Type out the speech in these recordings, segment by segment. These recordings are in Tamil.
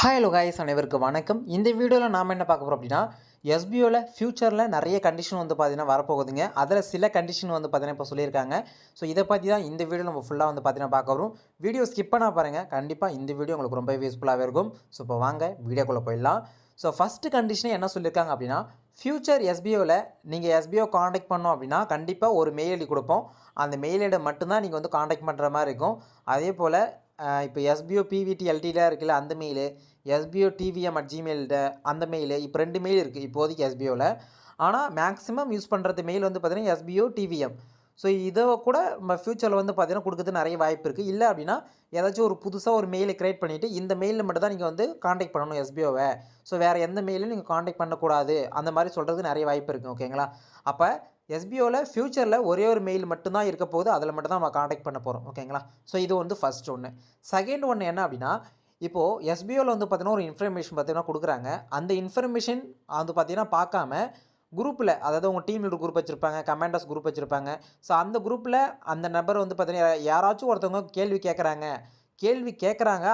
ஹாய் ஹலோ கைஸ் அனைவருக்கும் வணக்கம். இந்த வீடியோவில் நாம் என்ன பார்க்க போகிறோம் அப்படின்னா, எஸ்பிஓவில் ஃப்யூச்சரில் நிறைய கண்டிஷன் வந்து பார்த்தீங்கன்னா வரப்போகுதுங்க. அதில் சில கண்டிஷன் வந்து பார்த்தீங்கன்னா இப்போ சொல்லியிருக்காங்க. ஸோ இதை பற்றி தான் இந்த வீடியோ நம்ம ஃபுல்லாக வந்து பார்த்தீங்கன்னா பார்க்க வரும். வீடியோ ஸ்கிப் பண்ணால் பாருங்கள், கண்டிப்பாக இந்த வீடியோ உங்களுக்கு ரொம்ப யூஸ்ஃபுல்லாகவே இருக்கும். ஸோ இப்போ வாங்க வீடியோக்குள்ளே போயிடலாம். ஸோ ஃபஸ்ட்டு கண்டிஷனே என்ன சொல்லியிருக்காங்க அப்படின்னா, ஃப்யூச்சர் எஸ்பிஓவில் நீங்கள் எஸ்பிஓ காண்டாக்ட் பண்ணோம் அப்படின்னா கண்டிப்பாக ஒரு மெயில் ஐடி கொடுப்போம். அந்த மெயில் ஐடியை மட்டும்தான் நீங்கள் வந்து காண்டாக்ட் பண்ணுற மாதிரி இருக்கும். அதே போல் இப்போ எஸ்பிஓ பிவிடி எல்டிலாம் இருக்குல்ல, அந்த மெயிலு, எஸ்பிஓ டிவிஎம்@gmail அந்த மெயிலு, இப்போ 2 மெயில் இருக்குது இப்போதைக்கு எஸ்பிஓவில். ஆனால் மேக்ஸிமம் யூஸ் பண்ணுறது மெயில் வந்து பார்த்தீங்கன்னா எஸ்பிஓ டிவிஎம். ஸோ இதை கூட நம்ம ஃப்யூச்சரில் வந்து பார்த்தீங்கன்னா கொடுக்குறது நிறைய வாய்ப்பு இருக்குது. இல்லை அப்படின்னா ஏதாச்சும் ஒரு புதுசாக ஒரு மெயிலை க்ரியேட் பண்ணிவிட்டு இந்த மெயிலில் மட்டும் தான் நீங்கள் வந்து காண்டாக்ட் பண்ணணும் எஸ்பிஓவை. ஸோ வேறு எந்த மெயிலும் நீங்கள் காண்டாக்ட் பண்ணக்கூடாது, அந்த மாதிரி சொல்கிறதுக்கு நிறைய வாய்ப்பு இருக்குது. ஓகேங்களா? அப்போ எஸ்பிஓவில் ஃப்யூச்சரில் ஒரே ஒரு மெயில் மட்டும்தான் இருக்க போகுது, அதில் மட்டும் தான் நம்ம காண்டாக்ட் பண்ண போகிறோம். ஓகேங்களா? ஸோ இது வந்து ஃபஸ்ட் ஒன்று. செகண்ட் ஒன்று என்ன அப்படின்னா, இப்போது எஸ்பிஓவில் வந்து பார்த்தீங்கன்னா ஒரு இன்ஃபர்மேஷன் பார்த்தீங்கன்னா கொடுக்குறாங்க. அந்த இன்ஃபர்மேஷன் வந்து பார்த்தீங்கன்னா பார்க்காம குரூப்பில், அதாவது உங்கள் டீம் லீடர் குரூப் வச்சுருப்பாங்க, கமாண்டர்ஸ் குரூப் வச்சுருப்பாங்க. ஸோ அந்த குரூப்பில் அந்த நபர் வந்து பார்த்தீங்கன்னா யாராச்சும் ஒருத்தவங்க கேள்வி கேட்குறாங்க.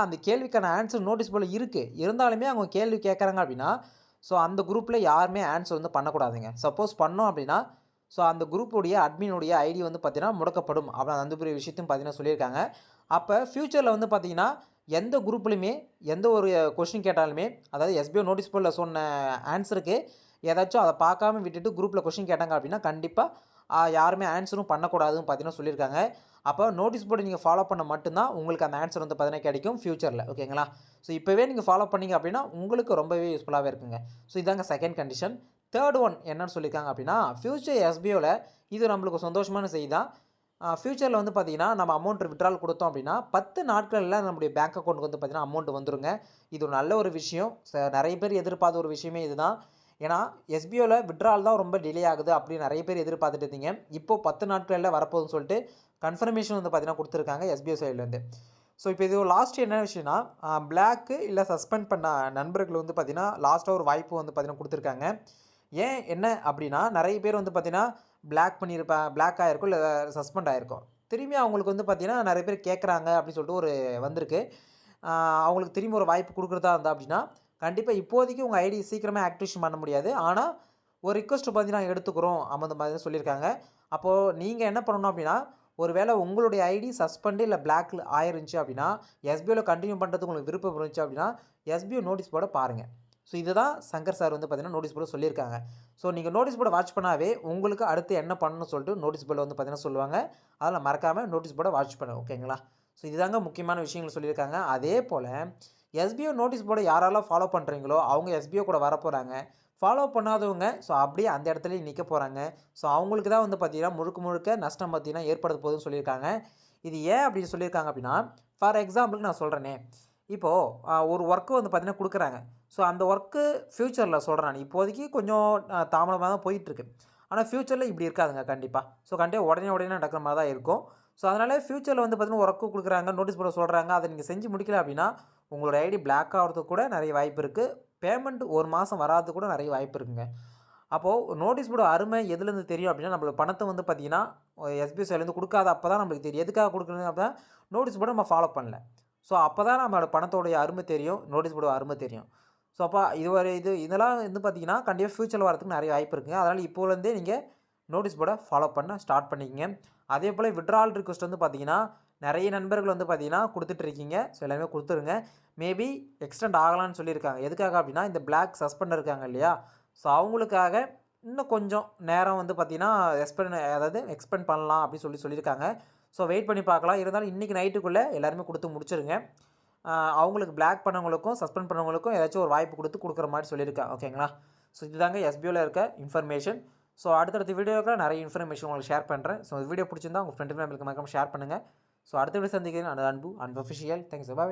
அந்த கேள்விக்கான ஆன்சர் நோட்டீஸ் போல் இருக்குது. இருந்தாலுமே அவங்க கேள்வி கேட்குறாங்க அப்படின்னா, ஸோ அந்த குரூப்பில் யாருமே ஆன்சர் வந்து பண்ணக்கூடாதுங்க. சப்போஸ் பண்ணோம் அப்படின்னா, ஸோ அந்த குரூப்புடைய அட்மினுடைய ஐடி வந்து பார்த்தீங்கன்னா முடக்கப்படும். அப்புறம் அந்த பெரிய விஷயத்தையும் பார்த்தீங்கன்னா சொல்லியிருக்காங்க. அப்போ ஃப்யூச்சரில் வந்து பார்த்தீங்கன்னா எந்த குரூப்லையுமே எந்த ஒரு கொஸ்டின் கேட்டாலுமே, அதாவது எஸ்பிஓ நோட்டீஸ் போர்டில் சொன்ன ஆன்சருக்கு ஏதாச்சும் அதை பார்க்காம விட்டுட்டு குரூப்பில் கொஸ்டின் கேட்டாங்க அப்படின்னா கண்டிப்பாக யாருமே ஆன்சரும் பண்ணக்கூடாதுன்னு பார்த்தீங்கன்னா சொல்லியிருக்காங்க. அப்போ நோட்டீஸ் போர்டு நீங்கள் ஃபாலோ பண்ண மட்டும்தான் உங்களுக்கு அந்த ஆன்சர் வந்து பார்த்தீங்கன்னா கிடைக்கும் ஃப்யூச்சரில். ஓகேங்களா? ஸோ இப்போவே நீங்கள் ஃபாலோ பண்ணீங்க அப்படின்னா உங்களுக்கு ரொம்பவே யூஸ்ஃபுல்லாகவே இருக்குங்க. ஸோ இதாங்க செகண்ட் கண்டிஷன். தேர்ட் ஒன் என்னன்னு சொல்லியிருக்காங்க அப்படின்னா, ஃப்யூச்சர் எஸ்பிஓவில் இது நம்மளுக்கு சந்தோஷமான செய்தி தான். ஃப்யூச்சரில் வந்து பார்த்தீங்கன்னா நம்ம அமௌண்ட் விட்ரால் கொடுத்தோம் அப்படின்னா 10 நாட்களில் நம்முடைய பேங்க் அக்கௌண்ட்டுக்கு வந்து பார்த்தீங்கன்னா அமௌண்ட் வந்துருங்க. இது ஒரு நல்ல ஒரு விஷயம். நிறைய பேர் எதிர்பார்த்த ஒரு விஷயமே இதுதான். ஏன்னா எஸ்பிஓவில் விட்ரால் தான் ரொம்ப டிலே ஆகுது அப்படின்னு நிறைய பேர் எதிர்பார்த்துட்டு இருந்தீங்க. இப்போது 10 நாட்களில் வரப்போகுதுன்னு சொல்லிட்டு கன்ஃபர்மேஷன் வந்து பார்த்தீங்கன்னா கொடுத்துருக்காங்க எஸ்பிஓ சைட்லேருந்து. ஸோ இப்போ இது லாஸ்ட் என்ன விஷயம்னா, பிளாக்கு இல்லை சஸ்பெண்ட் பண்ண நண்பர்கள் வந்து பார்த்தீங்கன்னா லாஸ்ட்டாக ஒரு வாய்ப்பு வந்து பார்த்தீங்கன்னா கொடுத்துருக்காங்க. ஏன் என்ன அப்படின்னா, நிறைய பேர் வந்து பார்த்தீங்கன்னா பிளாக் ஆகிருக்கும், இல்லை சஸ்பெண்ட் ஆகிருக்கும். திரும்பி அவங்களுக்கு வந்து பார்த்தீங்கன்னா நிறைய பேர் கேட்குறாங்க அப்படின்னு சொல்லிட்டு ஒரு வந்திருக்கு. அவங்களுக்கு திரும்பி ஒரு வாய்ப்பு கொடுக்குறதா இருந்தால் அப்படின்னா, கண்டிப்பாக இப்போதைக்கு உங்கள் ஐடி சீக்கிரமாக ஆக்டிவேஷன் பண்ண முடியாது. ஆனால் ஒரு ரிக்வெஸ்ட் பார்த்தீங்கன்னா எடுத்துக்கிறோம் அந்த மாதிரி சொல்லியிருக்காங்க. அப்போது நீங்கள் என்ன பண்ணணும் அப்படின்னா, ஒரு வேளை உங்களுடைய ஐடி சஸ்பெண்டு இல்லை பிளாக்ல ஆயிருந்துச்சு அப்படின்னா, எஸ்பிஓவில் கண்டினியூ பண்ணுறதுக்கு உங்களுக்கு விருப்பம் இருந்துச்சு அப்படின்னா, எஸ்பிஓ நோட்டீஸ் போர்டை பாருங்கள். ஸோ இதுதான் சங்கர் சார் வந்து பார்த்தீங்கன்னா நோட்டீஸ் போர்டு சொல்லியிருக்காங்க. ஸோ நீங்கள் நோட்டீஸ் போர்டை வாட்ச் பண்ணாவே உங்களுக்கு அடுத்து என்ன பண்ணணும்னு சொல்லிட்டு நோட்டீஸ் போர்டில் வந்து பார்த்தீங்கன்னா சொல்லுவாங்க. அதெல்லாம் மறக்காமல் நோட்டீஸ் போர்டை வாட்ச் பண்ணுங்க. ஓகேங்களா? ஸோ இதுதாங்க முக்கியமான விஷயங்கள் சொல்லியிருக்காங்க. அதே போல் எஸ்பிஓ நோட்டீஸ் போர்டை யாரெல்லாம் ஃபாலோ பண்ணுறீங்களோ அவங்க எஸ்பிஓ கூட வரப்போகிறாங்க. ஃபாலோ பண்ணாதவங்க ஸோ அப்படியே அந்த இடத்துலயே நிற்க போகிறாங்க. ஸோ அவங்களுக்கு தான் வந்து பார்த்தீங்கன்னா முழுக்க முழுக்க நஷ்டம் பார்த்தீங்கன்னா ஏற்படுத்த போகுதுன்னு சொல்லியிருக்காங்க. இது ஏன் அப்படின்னு சொல்லியிருக்காங்க அப்படின்னா, ஃபார் எக்ஸாம்பிளுக்கு நான் சொல்கிறேனே, இப்போது ஒரு ஒர்க்கு வந்து பார்த்தீங்கன்னா கொடுக்குறாங்க. ஸோ அந்த ஒர்க்கு ஃப்யூச்சரில் சொல்கிறேன் நான். இப்போதைக்கு கொஞ்சம் தாமதமாக தான் போயிட்டுருக்கு. ஆனால் ஃப்யூச்சரில் இப்படி இருக்காதுங்க கண்டிப்பாக. ஸோ கண்டிப்பாக உடனே நடக்கிற மாதிரி தான் இருக்கும். ஸோ அதனால் ஃப்யூச்சரில் வந்து பார்த்தீங்கன்னா ஒர்க்கு கொடுக்குறாங்க, நோட்டீஸ் போர்டில் சொல்கிறாங்க. அதை நீங்கள் செஞ்சு முடிக்கல அப்படின்னா உங்களோட ஐடி பிளாக் ஆகிறதுக்கு கூட நிறைய வாய்ப்பு இருக்குது. பேமெண்ட் 1 மாதம் வராது கூட நிறைய வாய்ப்பு இருக்குங்க. அப்போது நோட்டீஸ் போர்டு அருமை எதுலேருந்து தெரியும் அப்படின்னா, நம்மளுக்கு பணத்தை வந்து பார்த்தீங்கன்னா எஸ்பிஐ சைட்லேருந்து கொடுக்காத அப்போ தான் நம்மளுக்கு தெரியும். எதுக்காக கொடுக்குறது அப்படின்னா, நோட்டீஸ் போர்டை நம்ம ஃபாலோ பண்ணல. ஸோ அப்போ தான் நம்மளோட பணத்தோடைய அருமை தெரியும், நோட்டீஸ் போர்டு அருமை தெரியும். ஸோ அப்போ இதெல்லாம் வந்து பார்த்தீங்கன்னா கண்டிப்பாக ஃப்யூச்சரில் வரதுக்கு நிறைய வாய்ப்பு இருக்குங்க. அதனால் இப்போலேருந்தே நீங்கள் நோட்டீஸ் போர்டை ஃபாலோ பண்ண ஸ்டார்ட் பண்ணிக்கங்க. அதே போல் விட்ரால் ரிக்வெஸ்ட் வந்து பார்த்தீங்கன்னா நிறைய நண்பர்கள் வந்து பார்த்தீங்கன்னா கொடுத்துட்ருக்கீங்க. ஸோ எல்லாமே கொடுத்துருங்க. மேபி எக்ஸ்டெண்ட் ஆகலான்னு சொல்லியிருக்காங்க. எதுக்காக அப்படின்னா, இந்த பிளாக் சஸ்பெண்ட் இருக்காங்க இல்லையா, ஸோ அவங்களுக்காக இன்னும் கொஞ்சம் நேரம் வந்து பார்த்தீங்கன்னா எக்ஸ்பெண்ட் பண்ணலாம் அப்படின்னு சொல்லியிருக்காங்க. ஸோ வெயிட் பண்ணி பார்க்கலாம். இருந்தாலும் இன்றைக்கி நைட்டுக்குள்ளே எல்லாருமே கொடுத்து முடிச்சிருங்க. அவங்களுக்கு பிளாக் பண்ணவங்களுக்கும் சஸ்பெண்ட் பண்ணவங்களுக்கும் ஏதாச்சும் ஒரு வாய்ப்பு கொடுக்குற மாதிரி சொல்லியிருக்காங்க. ஓகேங்களா? ஸோ இதுதாங்க எஸ்பிஓவில் இருக்க இன்ஃபர்மேஷன். ஸோ அடுத்தடுத்த வீடியோவில் நிறைய இன்ஃபர்மேஷன் உங்களுக்கு ஷேர் பண்ணுறேன். ஸோ வீடியோ பிடிச்சிருந்தா உங்கள் ஃப்ரெண்டு ஃபேமிலிக்கு மறக்காம ஷேர் பண்ணுங்கள். ஸோ அடுத்த வீடியோ சந்திக்கிறேன். அன்பு அண்ட் அஃபிஷியல். தேங்க்ஸ். பாய்.